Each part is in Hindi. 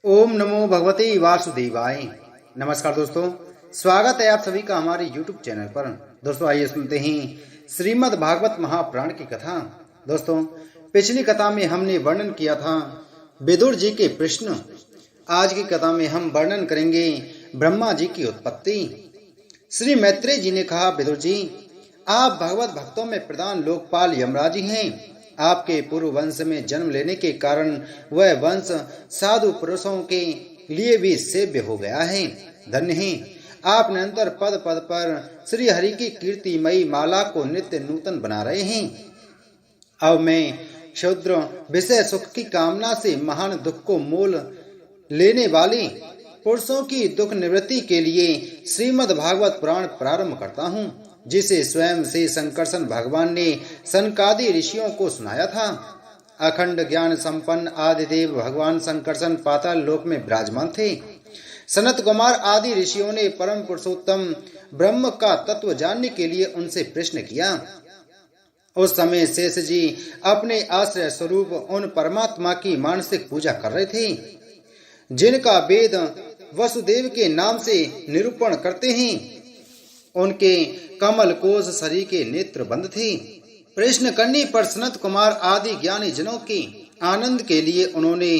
ओम नमो भगवते वासुदेवाय। नमस्कार दोस्तों, स्वागत है आप सभी का हमारे YouTube चैनल पर। दोस्तों आइए सुनते हैं श्रीमद् भागवत महापुराण की कथा। दोस्तों पिछली कथा में हमने वर्णन किया था विदुर जी के प्रश्न। आज की कथा में हम वर्णन करेंगे ब्रह्मा जी की उत्पत्ति। श्री मैत्रेय जी ने कहा, विदुर जी आप भगवत भक्तों में प्रधान लोकपाल यमराज जी हैं। आपके पूर्व वंश में जन्म लेने के कारण वह वंश साधु पुरुषों के लिए भी सेव्य हो गया है। धन्य है आप निरंतर पद पद पर श्री हरि की कीर्तिमयी माला को नित्य नूतन बना रहे हैं। अब मैं क्षुद्र विषय सुख की कामना से महान दुख को मोल लेने वाले पुरुषों की दुख निवृत्ति के लिए श्रीमद् भागवत पुराण प्रारंभ करता हूँ, जिसे स्वयं से संकर्षण भगवान ने सनकादि ऋषियों को सुनाया था। अखंड ज्ञान संपन्न आदिदेव भगवान संकर्षण पाताल लोक में विराजमान थे। सनत कुमार आदि ऋषियों ने परम पुरुषोत्तम ब्रह्म का तत्व जानने के लिए उनसे प्रश्न किया। उस समय शेष जी अपने आश्रय स्वरूप उन परमात्मा की मानसिक पूजा कर रहे थे, जिनका वेद वसुदेव के नाम से निरूपण करते हैं। उनके कमल कोश शरीर के नेत्र बंद थे। प्रश्न करने पर सनत कुमार आदि ज्ञानी जनों के आनंद के लिए उन्होंने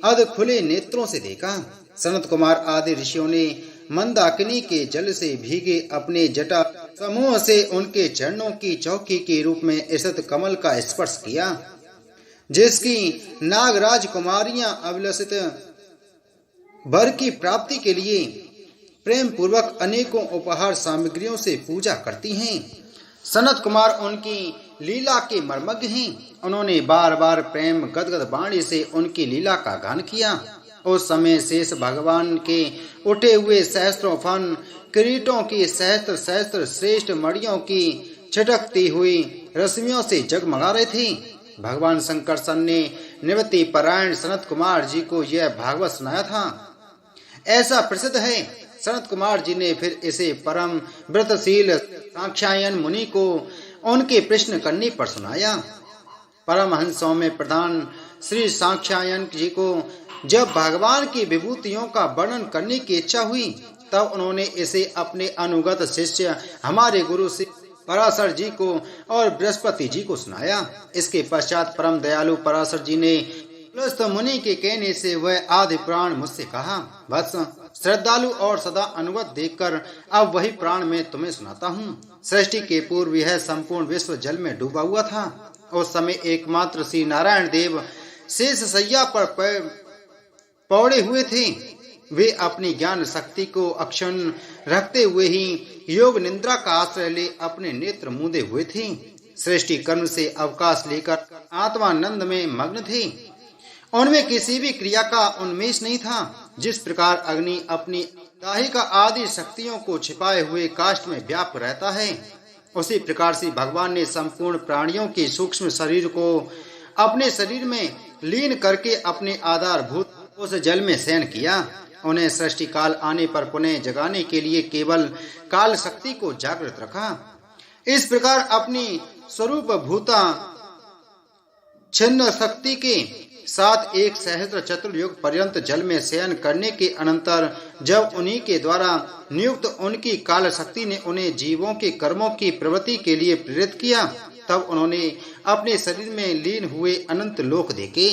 अध खुले नेत्रों से देखा। सनत कुमार आदि ऋषियों ने मंदाकिनी के जल से भीगे अपने जटा समूह से उनके चरणों की चौकी के रूप में स्थित कमल का स्पर्श किया, जिसकी नागराज कुमारियां अभिलषित वर की प्राप्ति के लिए प्रेम पूर्वक अनेकों उपहार सामग्रियों से पूजा करती हैं। सनत कुमार उनकी लीला के मर्मज्ञ हैं। उन्होंने बार बार प्रेम गदगद वाणी से उनकी लीला का गान किया। उस समय शेष भगवान के उठे हुए सहस्त्रों फन किरीटों की सहस्त्र सहस्त्र श्रेष्ठ मणियों की छिटकती हुई रश्मियों से जगमगा रहे थे। भगवान संकर्षण ने निवृत्ति परायण सनत कुमार जी को यह भागवत सुनाया था। ऐसा प्रसिद्ध है। सनत कुमार जी ने फिर इसे परम व्रतशील सांख्यायन मुनि को उनके प्रश्न करने पर सुनाया। परमहंसों में प्रधान श्री सांख्यायन जी को जब भगवान की विभूतियों का वर्णन करने की इच्छा हुई, तब उन्होंने इसे अपने अनुगत शिष्य हमारे गुरु श्री पराशर जी को और बृहस्पति जी को सुनाया। इसके पश्चात परम दयालु पराशर जी ने मुनि के कहने से वह आदि प्राण मुझसे कहा, वत्स श्रद्धालु और सदा अनुगत देखकर अब वही प्राण मैं तुम्हें सुनाता हूँ। सृष्टि के पूर्व यह संपूर्ण विश्व जल में डूबा हुआ था। उस समय एकमात्र श्री नारायण देव शेष सैया पर पौड़े हुए थे। वे अपनी ज्ञान शक्ति को अक्षुण्ण रखते हुए ही योग निद्रा का आश्रय ले अपने नेत्र मूंदे हुए थे। सृष्टि कर्म से अवकाश लेकर आत्मानंद में मग्न थे। उनमें किसी भी क्रिया का उन्मेष नहीं था। जिस प्रकार अग्नि अपनी दाहिका आदि शक्तियों को छिपाए हुए काष्ठ में व्याप्त रहता है, उसी प्रकार से भगवान ने संपूर्ण प्राणियों के सूक्ष्म शरीर को अपने शरीर में लीन करके अपने आधारभूत उस जल में शयन किया। उन्हें सृष्टि काल आने पर पुनः जगाने के लिए केवल काल शक्ति को जागृत रखा। इस प्रकार अपनी स्वरूप भूता छिन्न शक्ति के साथ एक सहस्त्र चतुर्युग पर्यंत जल में शयन करने के अनंतर जब उन्हीं के द्वारा नियुक्त उनकी काल शक्ति ने उन्हें जीवों के कर्मों की प्रवृत्ति के लिए प्रेरित किया, तब उन्होंने अपने शरीर में लीन हुए अनंत लोक देखे।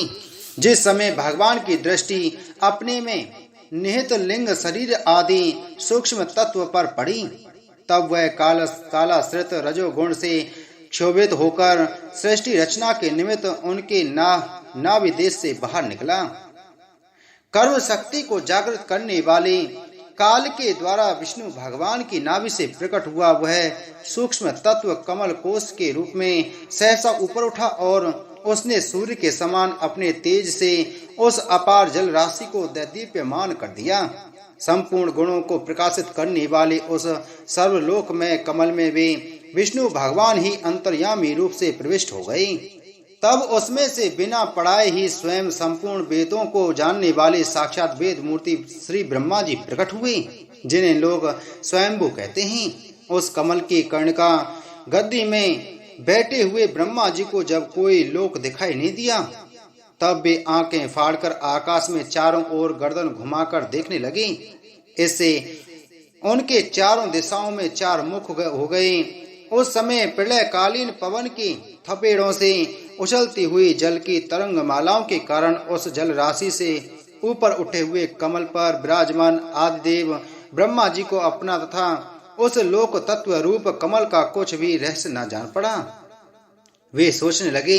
जिस समय भगवान की दृष्टि अपने में निहित लिंग शरीर आदि सूक्ष्म तत्व पर पड़ी, तब वह कालाश्रित रजोगुण से क्षोभित होकर सृष्टि रचना के निमित्त उनके नाभिदेश से बाहर निकला। कर्म शक्ति को जागृत करने वाले काल के द्वारा विष्णु भगवान की नाभि से प्रकट हुआ वह सूक्ष्म तत्व कमल कोश के रूप में सहसा ऊपर उठा और उसने सूर्य के समान अपने तेज से उस अपार जल राशि को दैदीप्यमान कर दिया। संपूर्ण गुणों को प्रकाशित करने वाले उस सर्वलोक में कमल में वे विष्णु भगवान ही अंतर्यामी रूप से प्रविष्ट हो गए। तब उसमें से बिना पढ़ाए ही स्वयं संपूर्ण वेदों को जानने वाले साक्षात वेद मूर्ति श्री ब्रह्मा जी प्रकट हुए, जिन्हें लोग स्वयंभू कहते हैं। उस कमल की कर्णिका गद्दी में बैठे हुए ब्रह्मा जी को जब कोई लोक दिखाई नहीं दिया, तब वे आंखें फाड़कर आकाश में चारों ओर गर्दन घुमाकर देखने लगी। इससे उनके चारों दिशाओं में चार मुख हो गए। उस समय प्रलयकालीन पवन की थपेड़ों से उछलती हुई जल की तरंग मालाओं के कारण उस जल राशि से ऊपर उठे हुए कमल पर विराजमान आदिदेव ब्रह्मा जी को अपना तथा उस लोक तत्व रूप कमल का कुछ भी रहस्य न जान पड़ा। वे सोचने लगे,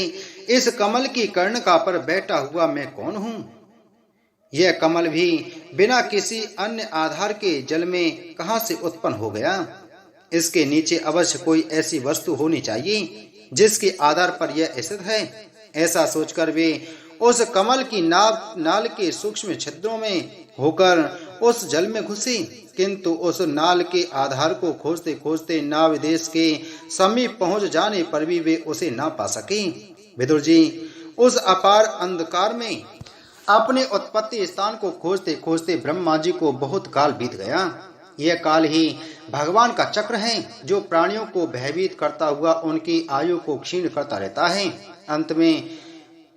इस कमल की कर्णिका पर बैठा हुआ मैं कौन हूँ? यह कमल भी बिना किसी अन्य आधार के जल में कहां से उत्पन्न हो गया? इसके नीचे अवश्य कोई ऐसी वस्तु होनी चाहिए जिसके आधार पर यह स्थित है। ऐसा सोचकर वे उस कमल की नाल के सूक्ष्म छिद्रों में होकर उस जल में घुसे, किंतु उस नाल के आधार को खोजते खोजते नाव देश के समीप पहुंच जाने पर भी वे उसे ना पा सके। विदुर जी उस अपार अंधकार में अपने उत्पत्ति स्थान को खोजते खोजते ब्रह्मा जी को बहुत काल बीत गया। यह काल ही भगवान का चक्र है जो प्राणियों को भयभीत करता हुआ उनकी आयु को क्षीण करता रहता है। अंत में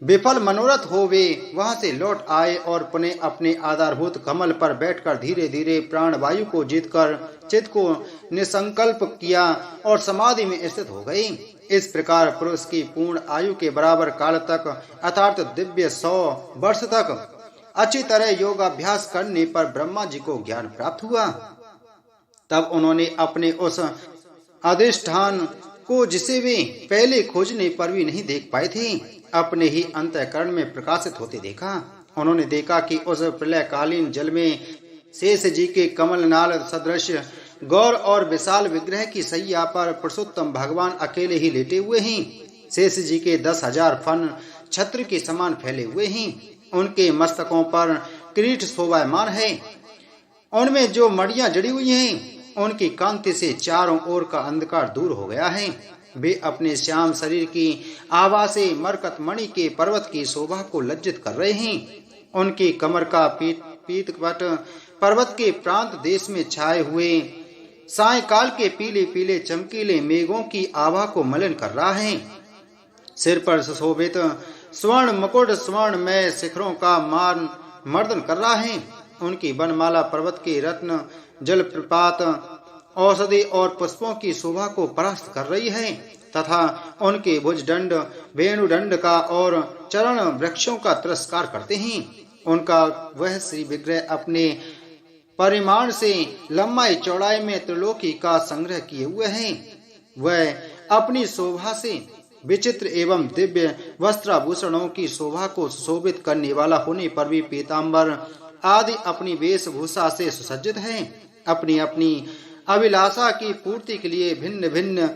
विफल मनोरथ हो वे वहां से लौट आए और पुनः अपने आधारभूत कमल पर बैठकर धीरे धीरे प्राण वायु को जीतकर चित्त को निसंकल्प किया और समाधि में स्थित हो गई। इस प्रकार पुरुष की पूर्ण आयु के बराबर काल तक अर्थात दिव्य 100 वर्ष तक अच्छी तरह योगाभ्यास करने पर ब्रह्मा जी को ज्ञान प्राप्त हुआ। तब उन्होंने अपने उस अधिष्ठान को जिसे वे पहले खोजने पर भी नहीं देख पाए थे अपने ही अंतःकरण में प्रकाशित होते देखा। उन्होंने देखा कि उस प्रलयकालीन जल में शेष जी के कमल नाल सदृश गौर और विशाल विग्रह की सैया पर पुरुषोत्तम भगवान अकेले ही लेटे हुए हैं। शेष जी के 10,000 फन छत्र के समान फैले हुए हैं। उनके मस्तकों पर किरीट शोभायमान है। उनमें जो मड़ियां जड़ी हुई हैं उनकी कांति से चारों ओर का अंधकार दूर हो गया है। वे अपने श्याम शरीर की आभा से मरकत मणि के पर्वत की शोभा को लज्जित कर रहे हैं। उनकी कमर का पीतवट पर्वत के प्रांत देश में छाए हुए सायंकाल के पीले पीले चमकीले मेघों की आभा को मलिन कर रहा है। सिर पर सुशोभित स्वर्ण मुकुट स्वर्ण में शिखरों का मान मर्दन कर रहा है। उनकी वनमाला पर्वत के रत्न जलप्रपात औषधि और पुष्पों की शोभा को परास्त कर रही है तथा उनके भुजदंड वेणुदंड का और चरण वृक्षों का तिरस्कार करते हैं। उनका वह श्री विग्रह अपने परिमाण से लंबाई चौड़ाई में त्रिलोकी का संग्रह किए हुए हैं। वह अपनी शोभा से विचित्र एवं दिव्य वस्त्राभूषणों की शोभा को सुशोभित करने वाला होने पर भी पीताम्बर आदि अपनी वेशभूषा से सुसज्जित है। अपनी अपनी अभिलाषा की पूर्ति के लिए भिन्न भिन्न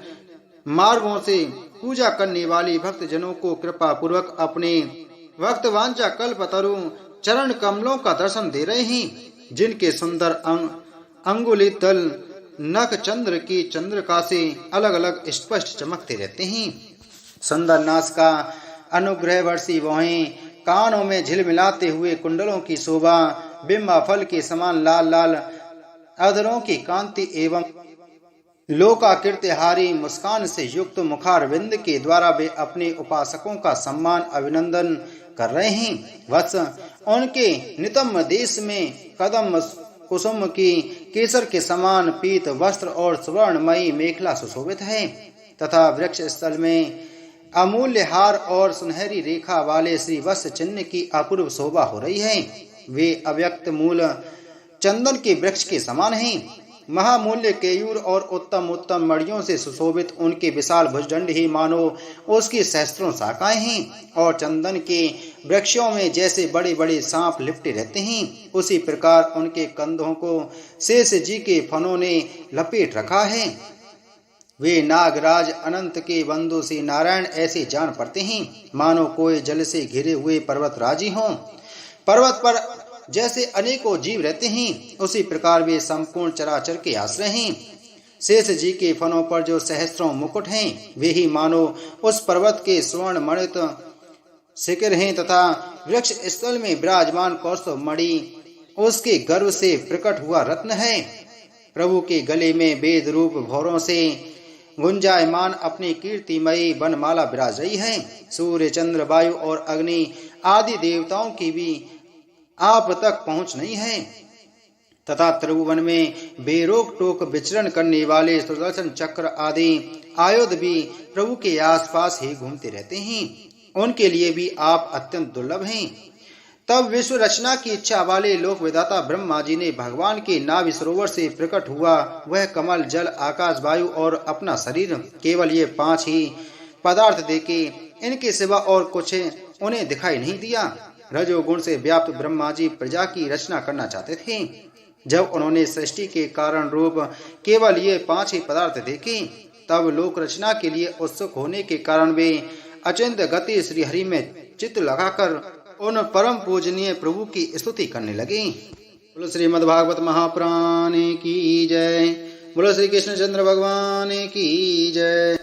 मार्गों से पूजा करने वाली भक्त जनों को कृपा पूर्वक अपने भक्त वांछा कल्पतरु चरण कमलों का दर्शन दे रहे हैं, जिनके सुंदर अंगुली तल नख चंद्र की चंद्रिका से अलग अलग स्पष्ट चमकते रहते हैं। सुंदर नास का अनुग्रह वर्षी भौहें, कानों में झिलमिलाते हुए कुंडलों की शोभा, बिंबा फल के समान लाल लाल अधरों की कांति एवं लोकाकीर्तिहारी मुस्कान से युक्त मुखारविंद के द्वारा वे अपने उपासकों का सम्मान अभिनंदन कर रहे हैं। वत्स उनके नितंब देश में कदम कुसुम की केसर के समान पीत वस्त्र और सुवर्णमयी मेखला सुशोभित है तथा वृक्ष स्थल में अमूल्य हार और सुनहरी रेखा वाले श्री वत्स चिन्ह की अपूर्व शोभा हो रही है। वे अव्यक्त मूल चंदन के वृक्ष के समान हैं। महामूल्य केयूर और उत्तम उत्तम मड़ियों से सुशोभित उनके विशाल भुजदंड ही मानो उसकी सहस्त्रों शाखाएं हैं और चंदन के वृक्षों में जैसे बड़े बड़े सांप लिपटे रहते हैं, उसी प्रकार उनके कंधों को शेष जी के फनों ने लपेट रखा है। वे नागराज अनंत के बंधु श्री नारायण ऐसे जान पड़ते हैं मानो कोई जल से घिरे हुए पर्वतराजी हों। पर्वत पर जैसे अनेकों जीव रहते हैं, उसी प्रकार वे संपूर्ण चराचर के आश्रय हैं। शेष जी के फनों पर जो सहस्त्रों मुकुट हैं, वे ही मानो उस पर्वत के स्वर्ण मणित शिखर हैं तथा वृक्ष स्थल में विराजमान कौस्तुभ मणि उसके गर्भ से प्रकट हुआ रत्न है। प्रभु के गले में वेद रूप भौरों से गुंजायमान अपनी कीर्तिमयी वनमाला विराज रही है। सूर्य, चंद्र, वायु और अग्नि आदि देवताओं की भी आप तक पहुंच नहीं है तथा त्रिभुवन में बेरोक टोक विचरण करने वाले सुदर्शन चक्र आदि आयुध भी प्रभु के आसपास ही घूमते रहते हैं। उनके लिए भी आप अत्यंत दुर्लभ हैं। तब विश्व रचना की इच्छा वाले लोक विधाता ब्रह्मा जी ने भगवान के नाभि सरोवर से प्रकट हुआ वह कमल, जल, आकाश, वायु और अपना शरीर, केवल ये 5 ही पदार्थ देके इनके सिवा और कुछ उन्हें दिखाई नहीं दिया। रजोगुण से व्याप्त ब्रह्मा जी प्रजा की रचना करना चाहते थे। जब उन्होंने सृष्टि के कारण रूप केवल ये 5 ही पदार्थ देखे, तब लोक रचना के लिए उत्सुक होने के कारण वे अचिंत गति श्री हरि में चित्त लगाकर उन परम पूजनीय प्रभु की स्तुति करने लगे। बोलो श्रीमद् भागवत महापुराण की जय। बोलो श्री कृष्ण चंद्र भगवान की जय।